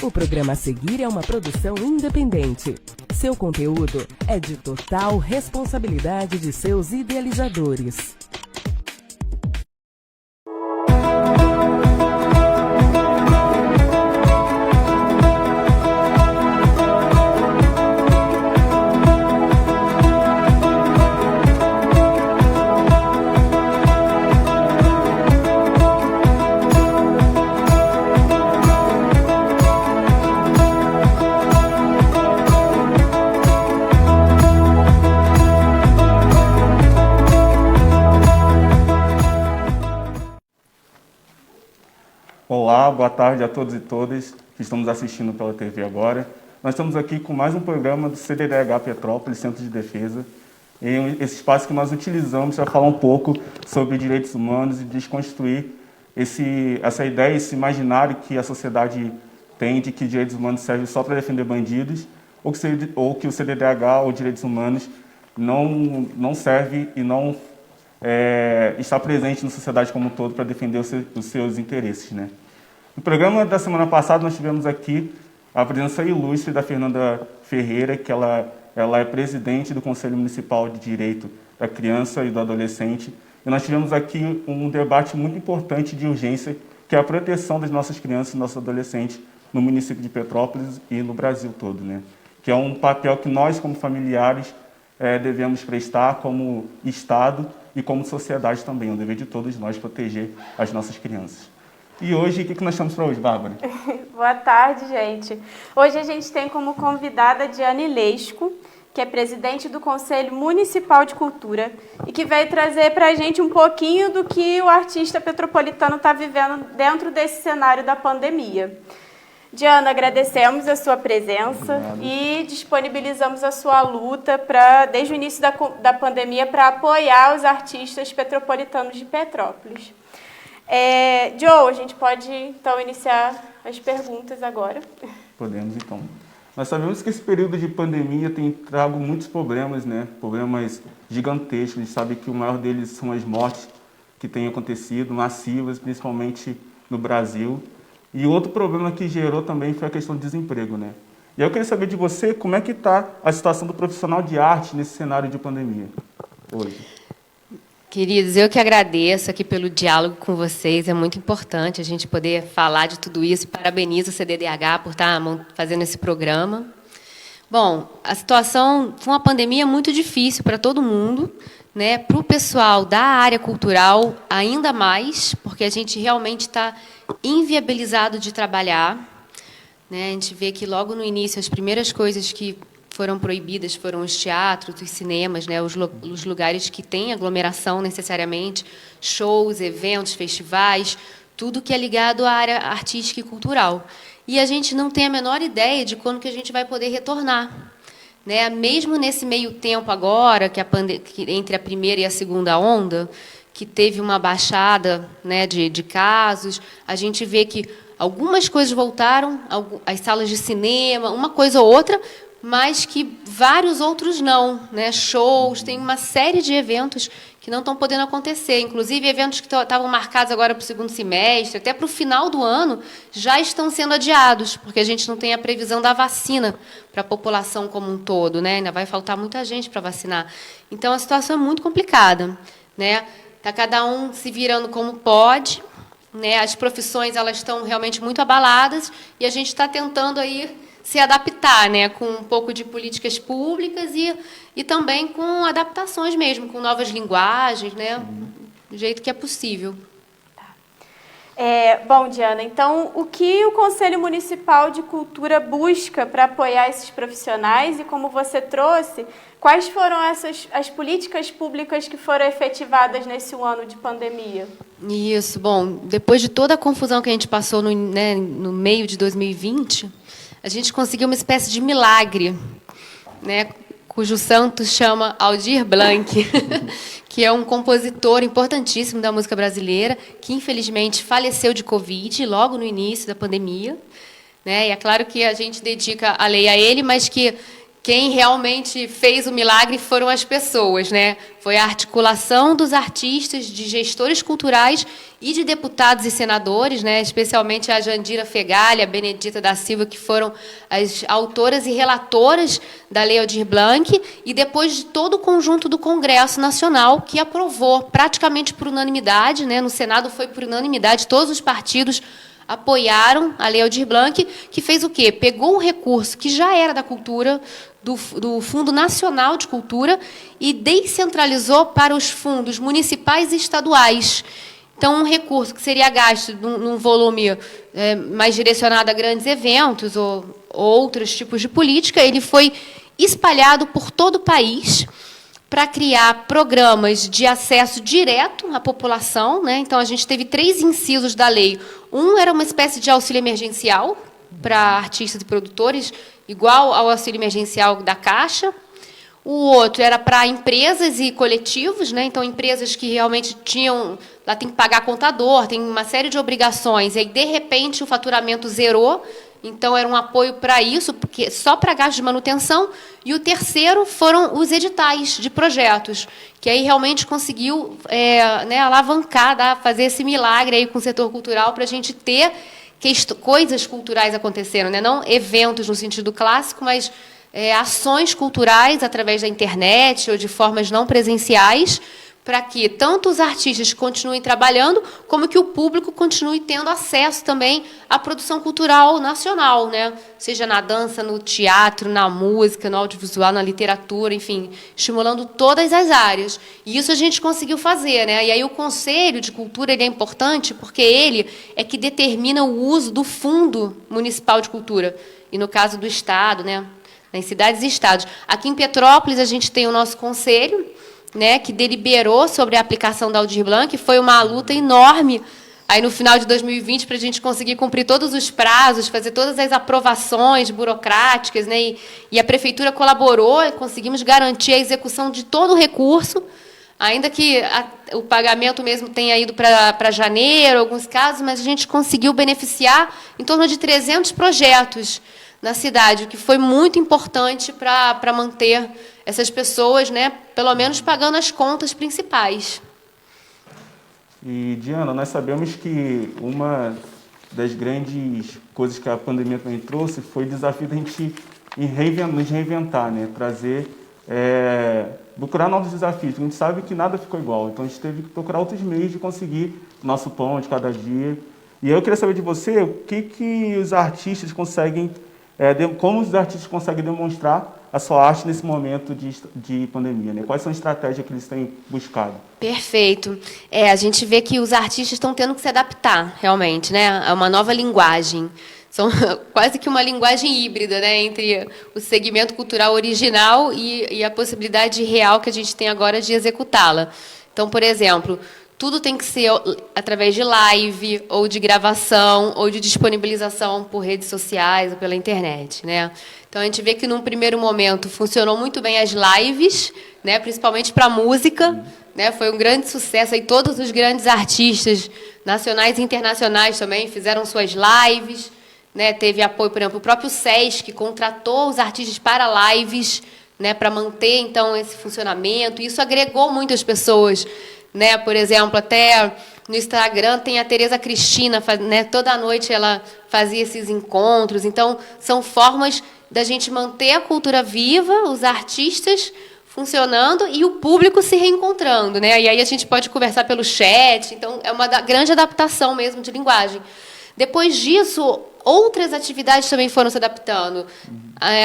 O programa a seguir é uma produção independente. Seu conteúdo é de total responsabilidade de seus idealizadores. Olá, boa tarde a todos e todas que estamos assistindo pela TV agora. Nós estamos aqui com mais um programa do CDDH Petrópolis, Centro de Defesa, e esse espaço que nós utilizamos para falar um pouco sobre direitos humanos e desconstruir essa ideia, esse imaginário que a sociedade tem de que direitos humanos servem só para defender bandidos, ou que o CDDH ou direitos humanos não serve e não está presente na sociedade como um todo para defender os seus interesses, né? No programa da semana passada, nós tivemos aqui a presença ilustre da Fernanda Ferreira, que ela é presidente do Conselho Municipal de Direito da Criança e do Adolescente. E nós tivemos aqui um debate muito importante de urgência, que é a proteção das nossas crianças e nossos adolescentes no município de Petrópolis e no Brasil todo, né? Que é um papel que nós, como familiares, devemos prestar como Estado e como sociedade também. É um dever de todos nós proteger as nossas crianças. E hoje, o que nós temos para hoje, Bárbara? Boa tarde, gente. Hoje a gente tem como convidada a Diane Leisco, que é presidente do Conselho Municipal de Cultura e que vai trazer para a gente um pouquinho do que o artista petropolitano está vivendo dentro desse cenário da pandemia. Diana, agradecemos a sua presença. Obrigado. E disponibilizamos a sua luta desde o início da pandemia para apoiar os artistas petropolitanos de Petrópolis. Joe, a gente pode então iniciar as perguntas agora. Podemos então. Nós sabemos que esse período de pandemia tem trago muitos problemas, né? Problemas gigantescos. A gente sabe que o maior deles são as mortes que têm acontecido, massivas, principalmente no Brasil. E outro problema que gerou também foi a questão do desemprego, né? E eu queria saber de você como é que está a situação do profissional de arte nesse cenário de pandemia hoje. Queridos, eu que agradeço aqui pelo diálogo com vocês. É muito importante a gente poder falar de tudo isso. Parabenizo o CDDH por estar fazendo esse programa. Bom, a situação foi uma pandemia muito difícil para todo mundo, né? Para o pessoal da área cultural, ainda mais, porque a gente realmente está inviabilizado de trabalhar, né? A gente vê que logo no início as primeiras coisas que foram proibidas foram os teatros, os cinemas, né? Os lugares que têm aglomeração necessariamente, shows, eventos, festivais, tudo que é ligado à área artística e cultural. E a gente não tem a menor ideia de quando que a gente vai poder retornar, né? Mesmo nesse meio tempo agora, que entre a primeira e a segunda onda, que teve uma baixada, né, de casos, a gente vê que algumas coisas voltaram, as salas de cinema, uma coisa ou outra, mas que vários outros não, né? Shows, tem uma série de eventos que não estão podendo acontecer, inclusive eventos que estavam marcados agora para o segundo semestre, até para o final do ano, já estão sendo adiados, porque a gente não tem a previsão da vacina para a população como um todo, né? Ainda vai faltar muita gente para vacinar. Então, a situação é muito complicada, né? Está cada um se virando como pode, né? As profissões elas estão realmente muito abaladas e a gente está tentando aí se adaptar, né, com um pouco de políticas públicas e também com adaptações mesmo, com novas linguagens, né, do jeito que é possível. Bom, Diana, então, o que o Conselho Municipal de Cultura busca para apoiar esses profissionais e, como você trouxe, quais foram as políticas públicas que foram efetivadas nesse ano de pandemia? Isso, bom, depois de toda a confusão que a gente passou no meio de 2020, a gente conseguiu uma espécie de milagre, né, cujo santo chama Aldir Blanc, que é um compositor importantíssimo da música brasileira, que, infelizmente, faleceu de Covid logo no início da pandemia, né? E é claro que a gente dedica a lei a ele, mas que quem realmente fez o milagre foram as pessoas, né? Foi a articulação dos artistas, de gestores culturais e de deputados e senadores, né? Especialmente a Jandira Fegali, a Benedita da Silva, que foram as autoras e relatoras da Lei Aldir Blanc, e depois de todo o conjunto do Congresso Nacional, que aprovou praticamente por unanimidade, né? No Senado foi por unanimidade, todos os partidos apoiaram a Lei Aldir Blanc, que fez o quê? Pegou um recurso que já era da cultura, do Fundo Nacional de Cultura, e descentralizou para os fundos municipais e estaduais. Então, um recurso que seria gasto num volume mais direcionado a grandes eventos ou outros tipos de política, ele foi espalhado por todo o país para criar programas de acesso direto à população, né? Então, a gente teve 3 incisos da lei. Um era uma espécie de auxílio emergencial para artistas e produtores, igual ao auxílio emergencial da Caixa. O outro era para empresas e coletivos, né? Então, empresas que realmente tinham... Lá tem que pagar contador, tem uma série de obrigações, e aí, de repente, o faturamento zerou. Então, era um apoio para isso, porque só para gastos de manutenção. E o terceiro foram os editais de projetos, que aí realmente conseguiu né, alavancar, fazer esse milagre aí com o setor cultural para a gente ter coisas culturais acontecendo, né? Não eventos no sentido clássico, mas ações culturais através da internet ou de formas não presenciais, para que tanto os artistas continuem trabalhando, como que o público continue tendo acesso também à produção cultural nacional, né? Seja na dança, no teatro, na música, no audiovisual, na literatura, enfim, estimulando todas as áreas. E isso a gente conseguiu fazer, né? E aí o Conselho de Cultura ele é importante porque ele é que determina o uso do Fundo Municipal de Cultura, e no caso do Estado, né? Nas cidades e estados. Aqui em Petrópolis a gente tem o nosso conselho, né, que deliberou sobre a aplicação da Aldir Blanc. Foi uma luta enorme aí no final de 2020 para a gente conseguir cumprir todos os prazos, fazer todas as aprovações burocráticas, né, e a prefeitura colaborou e conseguimos garantir a execução de todo o recurso, ainda que o pagamento mesmo tenha ido para janeiro, alguns casos, mas a gente conseguiu beneficiar em torno de 300 projetos na cidade, o que foi muito importante para manter essas pessoas, né, pelo menos pagando as contas principais. E, Diana, nós sabemos que uma das grandes coisas que a pandemia também trouxe foi o desafio da gente nos reinventar, né, procurar novos desafios. A gente sabe que nada ficou igual, então a gente teve que procurar outros meios de conseguir o nosso pão de cada dia. E eu queria saber de você o que os artistas conseguem, como os artistas conseguem demonstrar a sua arte nesse momento de pandemia, né? Quais são as estratégias que eles têm buscado? Perfeito. A gente vê que os artistas estão tendo que se adaptar, realmente, né, a uma nova linguagem. São quase que uma linguagem híbrida, né, entre o segmento cultural original e a possibilidade real que a gente tem agora de executá-la. Então, por exemplo, tudo tem que ser através de live, ou de gravação, ou de disponibilização por redes sociais ou pela internet, né? Então, a gente vê que, num primeiro momento, funcionou muito bem as lives, né, principalmente para a música, né, foi um grande sucesso. Aí, todos os grandes artistas, nacionais e internacionais também, fizeram suas lives, né, teve apoio, por exemplo, o próprio SESC contratou os artistas para lives, né, para manter, então, esse funcionamento. Isso agregou muitas pessoas, né? Por exemplo, até no Instagram tem a Tereza Cristina, né, toda noite ela fazia esses encontros. Então, são formas da gente manter a cultura viva, os artistas funcionando e o público se reencontrando, né? E aí a gente pode conversar pelo chat. Então, é uma grande adaptação mesmo de linguagem. Depois disso, outras atividades também foram se adaptando.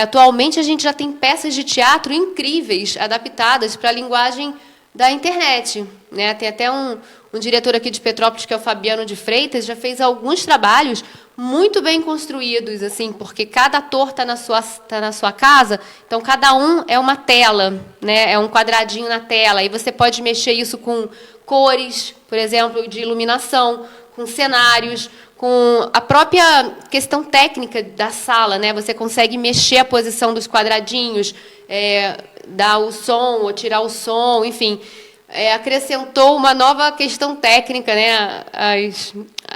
Atualmente, a gente já tem peças de teatro incríveis, adaptadas para a linguagem da internet, né? Tem até um diretor aqui de Petrópolis, que é o Fabiano de Freitas, já fez alguns trabalhos muito bem construídos, assim, porque cada ator está na sua casa, então cada um é uma tela, né? É um quadradinho na tela, e você pode mexer isso com cores, por exemplo, de iluminação, com cenários, com a própria questão técnica da sala, né? Você consegue mexer a posição dos quadradinhos, dar o som ou tirar o som, enfim. acrescentou uma nova questão técnica, né,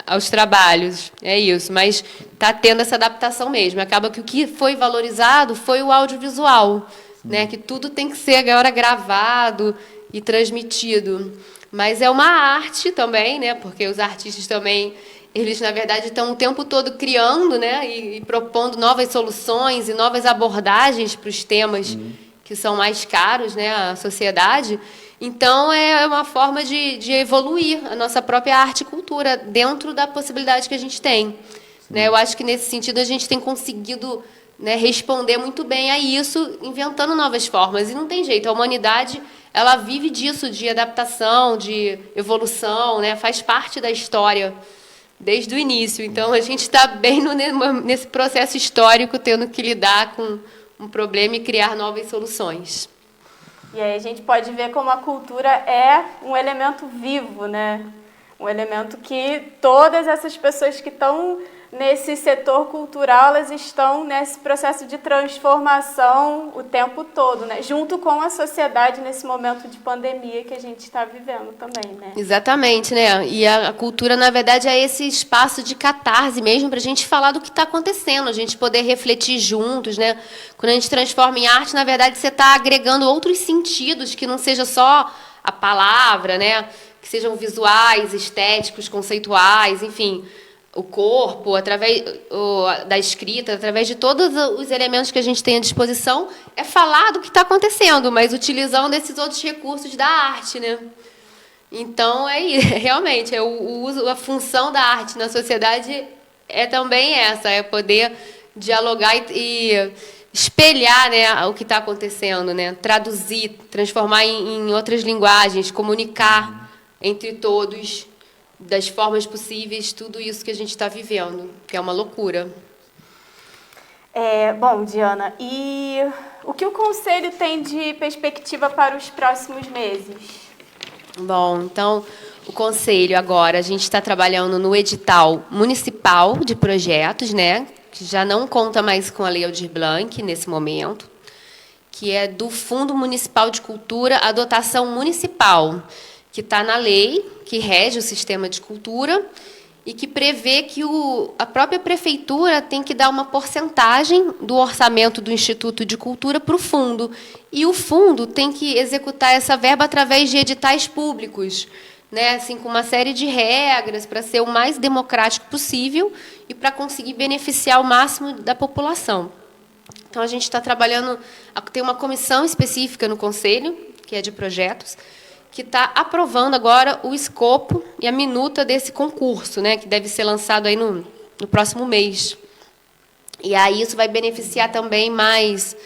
aos trabalhos. É isso, mas está tendo essa adaptação mesmo. Acaba que o que foi valorizado foi o audiovisual, né, que tudo tem que ser agora gravado e transmitido. Mas é uma arte também, né, porque os artistas também, eles, na verdade, estão o tempo todo criando, né, e propondo novas soluções e novas abordagens para os temas que são mais caros, né, à sociedade. Então, é uma forma de evoluir a nossa própria arte e cultura dentro da possibilidade que a gente tem. Né? Eu acho que, nesse sentido, a gente tem conseguido, né, responder muito bem a isso, inventando novas formas. E não tem jeito, a humanidade ela vive disso, de adaptação, de evolução, né? Faz parte da história desde o início. Então, a gente está bem nesse processo histórico, tendo que lidar com um problema e criar novas soluções. E aí a gente pode ver como a cultura é um elemento vivo, né? Um elemento que todas essas pessoas que estão nesse setor cultural, elas estão nesse processo de transformação o tempo todo, né? Junto com a sociedade nesse momento de pandemia que a gente está vivendo também, né? Exatamente, né? E a cultura, na verdade, é esse espaço de catarse mesmo para a gente falar do que está acontecendo, a gente poder refletir juntos, né? Quando a gente transforma em arte, na verdade, você está agregando outros sentidos que não seja só a palavra, né? Que sejam visuais, estéticos, conceituais, enfim, o corpo, através da escrita, através de todos os elementos que a gente tem à disposição, é falar do que está acontecendo, mas utilizando esses outros recursos da arte, né? Então, realmente, o uso, a função da arte na sociedade é também essa, é poder dialogar e espelhar, né, o que está acontecendo, né? Traduzir, transformar em outras linguagens, comunicar entre todos, das formas possíveis, tudo isso que a gente está vivendo, que é uma loucura. Bom, Diana, e o que o Conselho tem de perspectiva para os próximos meses? Bom, então, o Conselho agora, a gente está trabalhando no edital municipal de projetos, né, que já não conta mais com a Lei Aldir Blanc nesse momento, que é do Fundo Municipal de Cultura, a dotação municipal, que está na lei, que rege o sistema de cultura e que prevê que a própria prefeitura tem que dar uma porcentagem do orçamento do Instituto de Cultura para o fundo. E o fundo tem que executar essa verba através de editais públicos, né, assim, com uma série de regras para ser o mais democrático possível e para conseguir beneficiar o máximo da população. Então, a gente está trabalhando, tem uma comissão específica no Conselho, que é de projetos, que está aprovando agora o escopo e a minuta desse concurso, né, que deve ser lançado aí no próximo mês. E aí isso vai beneficiar também mais,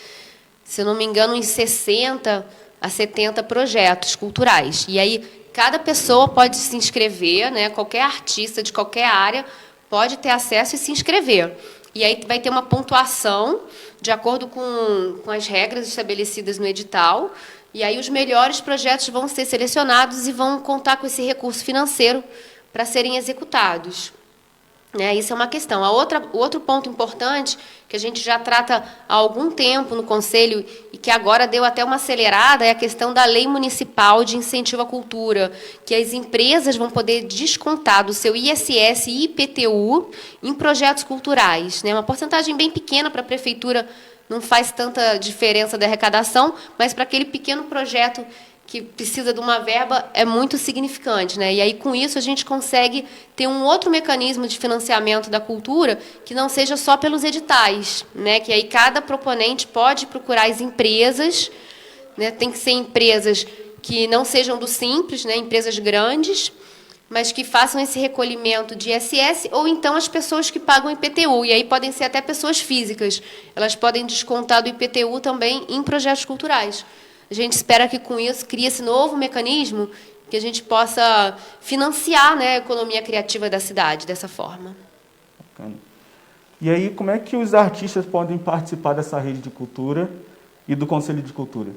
se eu não me engano, uns 60 a 70 projetos culturais. E aí cada pessoa pode se inscrever, né, qualquer artista de qualquer área pode ter acesso e se inscrever. E aí vai ter uma pontuação de acordo com as regras estabelecidas no edital. E aí os melhores projetos vão ser selecionados e vão contar com esse recurso financeiro para serem executados. Isso é uma questão. O outro ponto importante, que a gente já trata há algum tempo no Conselho e que agora deu até uma acelerada, é a questão da Lei Municipal de Incentivo à Cultura, que as empresas vão poder descontar do seu ISS e IPTU em projetos culturais. Uma porcentagem bem pequena para a prefeitura, não faz tanta diferença da arrecadação, mas para aquele pequeno projeto que precisa de uma verba é muito significante, né? E aí, com isso, a gente consegue ter um outro mecanismo de financiamento da cultura que não seja só pelos editais, né? Que aí cada proponente pode procurar as empresas, né? Tem que ser empresas que não sejam do Simples, né? Empresas grandes, mas que façam esse recolhimento de ISS, ou então as pessoas que pagam IPTU, e aí podem ser até pessoas físicas. Elas podem descontar do IPTU também em projetos culturais. A gente espera que, com isso, crie esse novo mecanismo que a gente possa financiar, né, a economia criativa da cidade dessa forma. Bacana. E aí, como é que os artistas podem participar dessa rede de cultura e do Conselho de Cultura?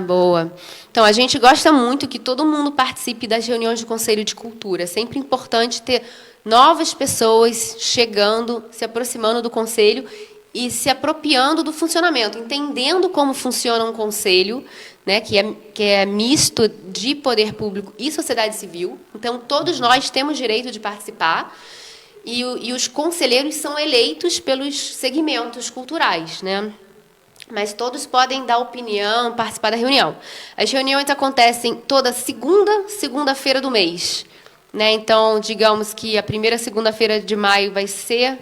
Boa. Então, a gente gosta muito que todo mundo participe das reuniões do Conselho de Cultura. É sempre importante ter novas pessoas chegando, se aproximando do Conselho e se apropriando do funcionamento, entendendo como funciona um conselho, né, que é misto de poder público e sociedade civil. Então, todos nós temos direito de participar. E os conselheiros são eleitos pelos segmentos culturais, né? Mas todos podem dar opinião, participar da reunião. As reuniões acontecem toda segunda-feira do mês, né? Então, digamos que a primeira segunda-feira de maio vai ser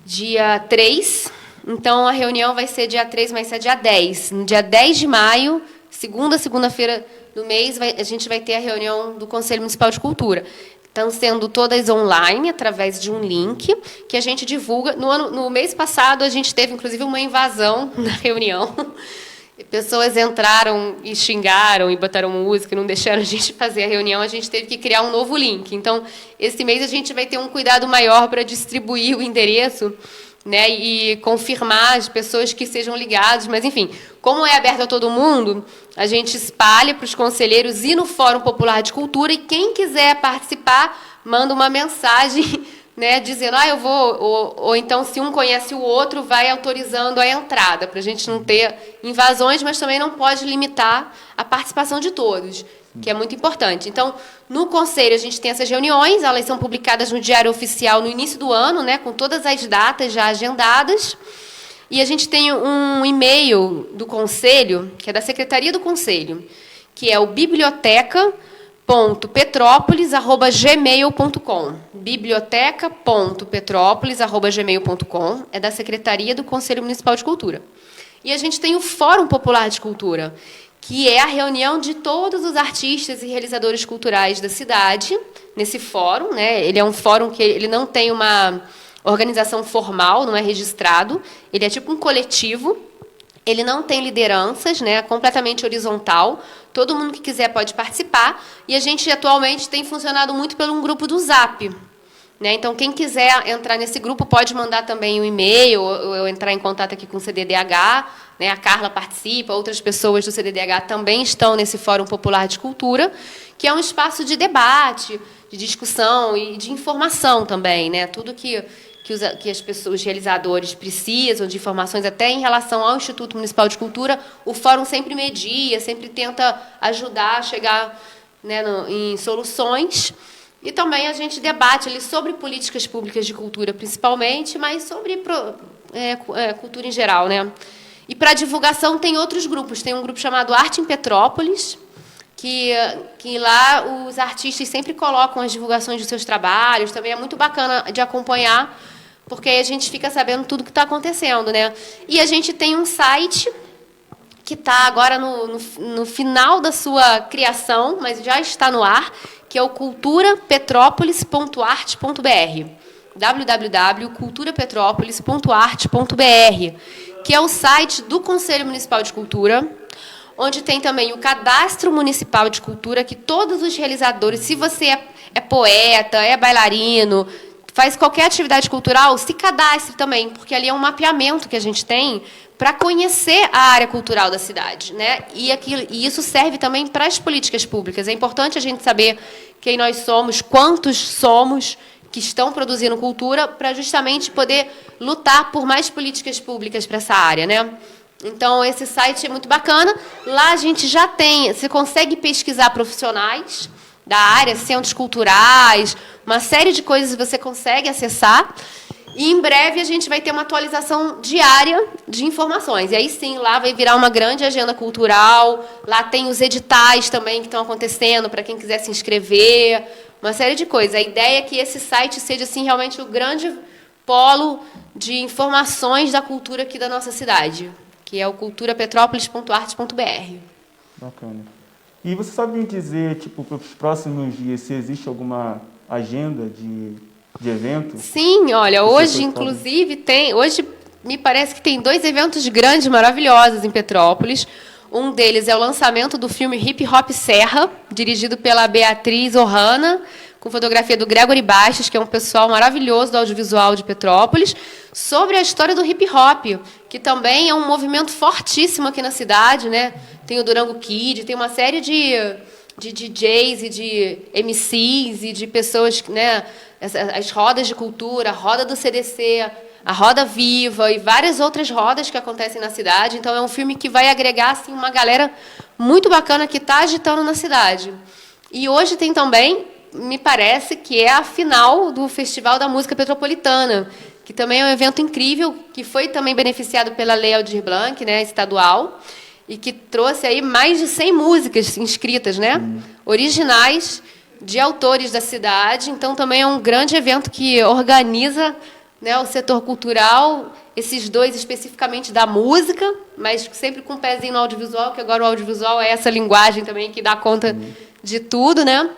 dia 3. Então, a reunião vai ser dia 3, mas é dia 10. No dia 10 de maio, segunda-feira do mês, a gente vai ter a reunião do Conselho Municipal de Cultura. Estão sendo todas online, através de um link, que a gente divulga. No mês passado, a gente teve, inclusive, uma invasão na reunião. Pessoas entraram e xingaram e botaram música, não deixaram a gente fazer a reunião. A gente teve que criar um novo link. Então, esse mês, a gente vai ter um cuidado maior para distribuir o endereço, né, e confirmar as pessoas que sejam ligadas. Mas, enfim, como é aberto a todo mundo, a gente espalha para os conselheiros e no Fórum Popular de Cultura, e quem quiser participar, manda uma mensagem, né, dizendo, eu vou, ou então, se um conhece o outro, vai autorizando a entrada, para a gente não ter invasões, mas também não pode limitar a participação de todos, que é muito importante. Então, no Conselho, a gente tem essas reuniões, elas são publicadas no Diário Oficial no início do ano, né, com todas as datas já agendadas, e a gente tem um e-mail do Conselho, que é da Secretaria do Conselho, que é o biblioteca.petrópolis@gmail.com. biblioteca.petrópolis@gmail.com, é da Secretaria do Conselho Municipal de Cultura. E a gente tem o Fórum Popular de Cultura, que é a reunião de todos os artistas e realizadores culturais da cidade, nesse fórum, né? Ele é um fórum que ele não tem uma organização formal, não é registrado, ele é tipo um coletivo, ele não tem lideranças, né? É completamente horizontal, todo mundo que quiser pode participar, e a gente atualmente tem funcionado muito pelo um grupo do Zap, né? Então, quem quiser entrar nesse grupo pode mandar também um e-mail, ou entrar em contato aqui com o CDDH, né? A Carla participa, outras pessoas do CDDH também estão nesse Fórum Popular de Cultura, que é um espaço de debate, de discussão e de informação também, né? Tudo que as pessoas, os realizadores precisam de informações, até em relação ao Instituto Municipal de Cultura, o Fórum sempre media, sempre tenta ajudar a chegar, né, em soluções. E também a gente debate ali sobre políticas públicas de cultura, principalmente, mas sobre cultura em geral, né? E para divulgação tem outros grupos. Tem um grupo chamado Arte em Petrópolis, que lá os artistas sempre colocam as divulgações dos seus trabalhos. Também é muito bacana de acompanhar, porque aí a gente fica sabendo tudo que está acontecendo, né? E a gente tem um site que está agora no final da sua criação, mas já está no ar, que é o culturapetropolis.arte.br. www.culturapetropolis.arte.br, que é o site do Conselho Municipal de Cultura, onde tem também o Cadastro Municipal de Cultura, que todos os realizadores, se você é poeta, é bailarino, faz qualquer atividade cultural, se cadastre também, porque ali é um mapeamento que a gente tem para conhecer a área cultural da cidade, né? E isso serve também para as políticas públicas. É importante a gente saber quem nós somos, quantos somos que estão produzindo cultura, para justamente poder lutar por mais políticas públicas para essa área, né? Então, esse site é muito bacana. Lá a gente já tem, você consegue pesquisar profissionais da área, centros culturais, uma série de coisas você consegue acessar. E, em breve, a gente vai ter uma atualização diária de informações. E aí, sim, lá vai virar uma grande agenda cultural. Lá tem os editais também que estão acontecendo para quem quiser se inscrever. Uma série de coisas. A ideia é que esse site seja, assim, realmente o grande polo de informações da cultura aqui da nossa cidade, que é o culturapetropolis.arte.br. Bacana. E você sabe me dizer, tipo, para os próximos dias, se existe alguma agenda de evento? Sim, olha, hoje, inclusive, hoje me parece que tem 2 eventos grandes, maravilhosos em Petrópolis. Um deles é o lançamento do filme Hip Hop Serra, dirigido pela Beatriz Ohana, com fotografia do Gregory Bastos, que é um pessoal maravilhoso do audiovisual de Petrópolis, sobre a história do hip hop, que também é um movimento fortíssimo aqui na cidade, né? Tem o Durango Kid, tem uma série de DJs e de MCs e de pessoas, né? As rodas de cultura, a roda do CDC, a Roda Viva e várias outras rodas que acontecem na cidade. Então, é um filme que vai agregar assim, uma galera muito bacana que está agitando na cidade. E hoje tem também, me parece, que é a final do Festival da Música Petropolitana, que também é um evento incrível, que foi também beneficiado pela Lei Aldir Blanc, né, estadual, e que trouxe aí mais de 100 músicas inscritas, né, originais, de autores da cidade. Então, também é um grande evento que organiza, né, o setor cultural, esses dois especificamente da música, mas sempre com um pezinho no audiovisual, que agora o audiovisual é essa linguagem também que dá conta de tudo, né?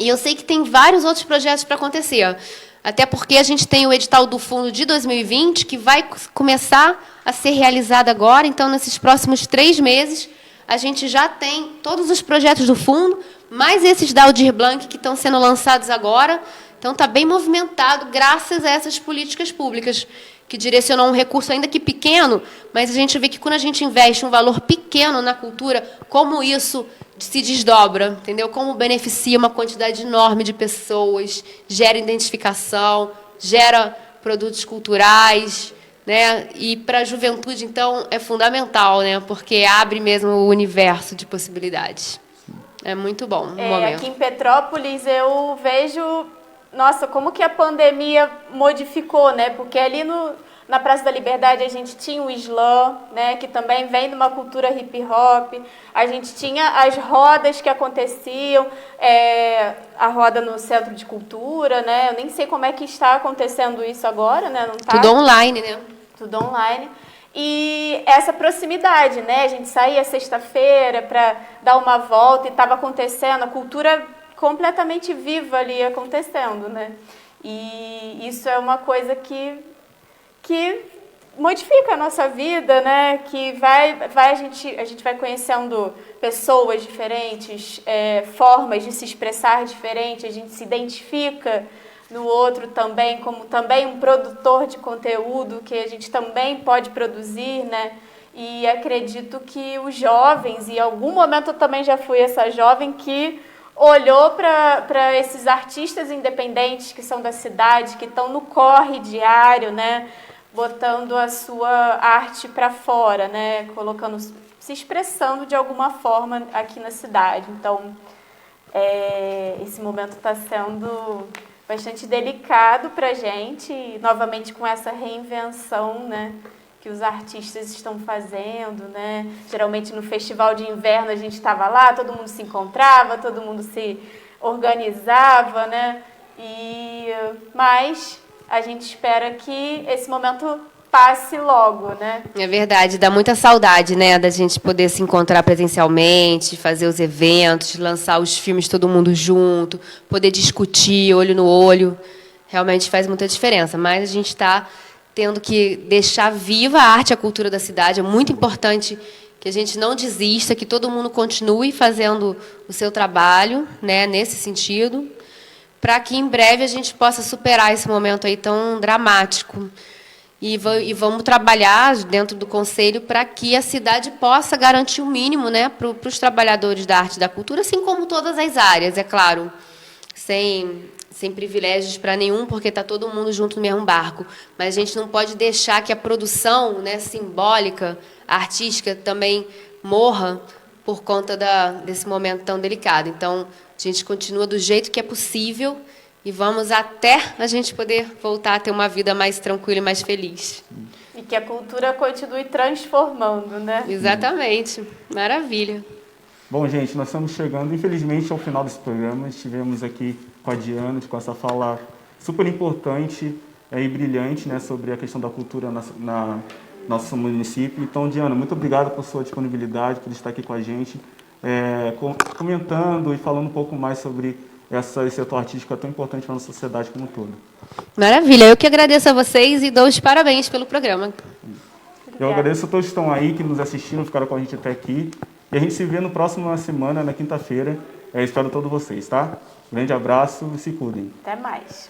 E eu sei que tem vários outros projetos para acontecer, até porque a gente tem o edital do fundo de 2020, que vai começar a ser realizado agora. Então, nesses próximos 3 meses, a gente já tem todos os projetos do fundo, mais esses da Aldir Blanc que estão sendo lançados agora. Então, está bem movimentado graças a essas políticas públicas, que direcionam um recurso ainda que pequeno, mas a gente vê que quando a gente investe um valor pequeno na cultura, como isso se desdobra, entendeu? Como beneficia uma quantidade enorme de pessoas, gera identificação, gera produtos culturais, né? E para a juventude, então, é fundamental, né? Porque abre mesmo o universo de possibilidades. É muito bom o momento. Aqui em Petrópolis eu vejo, nossa, como que a pandemia modificou, né? Porque ali na Praça da Liberdade a gente tinha o slam, né? Que também vem de uma cultura hip hop. A gente tinha as rodas que aconteciam, a roda no Centro de Cultura, né? Eu nem sei como é que está acontecendo isso agora, né? Não tá? Tudo online, né? Tudo online. E essa proximidade, né? A gente saía sexta-feira para dar uma volta e estava acontecendo, a cultura completamente viva ali acontecendo, né? E isso é uma coisa que modifica a nossa vida, né? Que a gente vai conhecendo pessoas diferentes, formas de se expressar diferentes, a gente se identifica no outro também, como também um produtor de conteúdo que a gente também pode produzir, né? E acredito que os jovens, e em algum momento eu também já fui essa jovem que olhou para esses artistas independentes que são da cidade, que estão no corre diário, né? Botando a sua arte para fora, né? Se expressando de alguma forma aqui na cidade. Então, esse momento está sendo bastante delicado para a gente, novamente com essa reinvenção, né, que os artistas estão fazendo, né? Geralmente no festival de inverno a gente estava lá, todo mundo se encontrava, todo mundo se organizava, né? Mas a gente espera que esse momento passe logo, né? É verdade, dá muita saudade, né, da gente poder se encontrar presencialmente, fazer os eventos, lançar os filmes todo mundo junto, poder discutir olho no olho. Realmente faz muita diferença, mas a gente está tendo que deixar viva a arte e a cultura da cidade. É muito importante que a gente não desista, que todo mundo continue fazendo o seu trabalho, né, nesse sentido, para que em breve a gente possa superar esse momento aí tão dramático. E vamos trabalhar dentro do Conselho para que a cidade possa garantir o mínimo, né, para os trabalhadores da arte e da cultura, assim como todas as áreas, é claro, sem privilégios para nenhum, porque está todo mundo junto no mesmo barco. Mas a gente não pode deixar que a produção, né, simbólica, artística, também morra por conta desse momento tão delicado. Então, a gente continua do jeito que é possível e vamos até a gente poder voltar a ter uma vida mais tranquila e mais feliz. E que a cultura continue transformando, né? Exatamente. Maravilha. Bom, gente, nós estamos chegando, infelizmente, ao final desse programa. Estivemos aqui com a Diana, com essa fala super importante e brilhante, né, sobre a questão da cultura na nosso município. Então, Diana, muito obrigado por sua disponibilidade, por estar aqui com a gente, comentando e falando um pouco mais sobre esse setor artístico é tão importante para a nossa sociedade como um todo. Maravilha. Eu que agradeço a vocês e dou os parabéns pelo programa. Eu agradeço a todos que estão aí, que nos assistiram, ficaram com a gente até aqui. E a gente se vê no próximo semana, na quinta-feira. Espero todos vocês, tá? Grande abraço e se cuidem. Até mais.